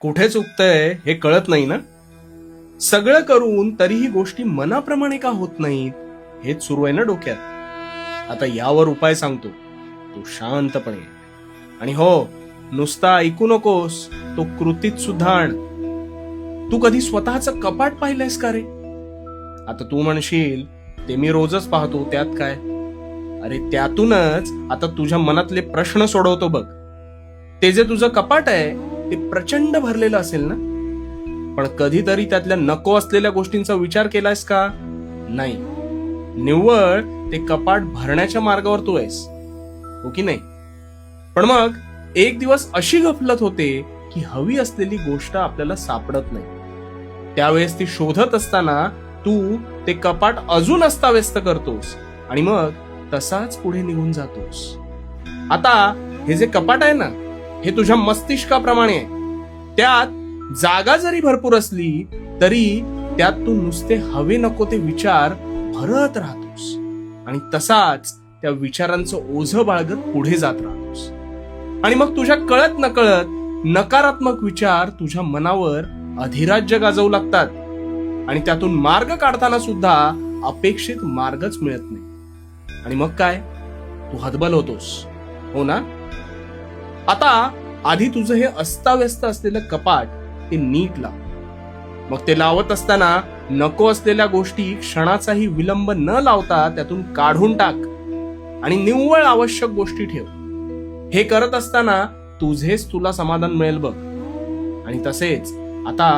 कुठे चुकतंय हे कळत नाही ना. सगळं करून तरीही गोष्टी मनाप्रमाणे का होत नाहीत हेच सुरू आहे ना डोक्यात. आता यावर उपाय सांगतो. तू शांतपणे आणि हो, नुसता ऐकू नकोस, तो कृतीत सुद्धा आण. तू कधी स्वतःचं कपाट पाहिलंयस का रे? आता तू म्हणशील ते मी रोजच पाहतो, त्यात काय. अरे त्यातूनच आता तुझ्या मनातले प्रश्न सोडवतो बघ. ते जे तुझं कपाट आहे ते प्रचंड भरलेलं असेल ना, पण कधीतरी त्यातल्या नको असलेल्या गोष्टींचा विचार केलायस का? नाही. निव्वळ ते कपाट भरण्याच्या मार्गावर तू आहेस, हो की नाही? पण मग एक दिवस अशी गफलत होते की हवी असलेली गोष्ट आपल्याला सापडत नाही. त्यावेळेस ती शोधत असताना तू ते कपाट अजून अस्ताव्यस्त करतोस आणि मग तसाच पुढे निघून जातोस. आता हे जे कपाट आहे ना, हे तुझ्या मस्तिष्काप्रमाणे आहे. त्यात जागा जरी भरपूर असली तरी त्यात तू नुसते हवे नको ते विचार भरत राहतोस आणि तसाच त्या विचारांचं ओझं बाळगत पुढे जात राहतोस. आणि मग तुझ्या कळत नकळत नकारात्मक विचार तुझ्या मनावर अधिराज्य गाजवू लागतात आणि त्यातून मार्ग काढताना सुद्धा अपेक्षित मार्गच मिळत नाही. आणि मग काय, तू हतबल होतोस, हो ना? आता आधी तुझं हे अस्ताव्यस्त असलेलं कपाट ते नीट लाव. मग ते लावत असताना नको असलेल्या गोष्टी क्षणाचाही विलंब न लावता त्यातून काढून टाक आणि निव्वळ आवश्यक गोष्टी ठेव. हे करत असताना तुझेच तुला समाधान मिळेल बघ. आणि तसेच आता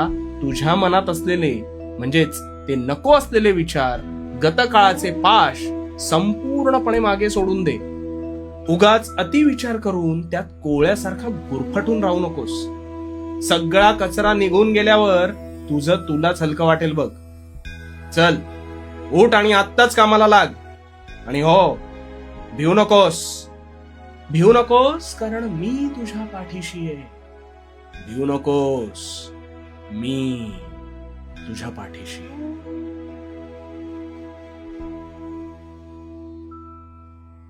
तुझ्या मनात असलेले म्हणजेच ते नको असलेले विचार, गतकाळाचे पाश संपूर्णपणे मागे सोडून दे. उगाच अतिविचार करून त्यात कोळ्यासारखा गुरफटून राहू नकोस. सगळा कचरा निघून गेल्यावर तुझं तुलाच हलकं वाटेल बघ. चल, उठ आणि आत्ताच कामाला लाग. आणि हो, भिवू नकोस. भिवू नकोस, कारण मी तुझ्या पाठीशी आहे. भिवू नकोस, मी तुझ्या पाठीशी.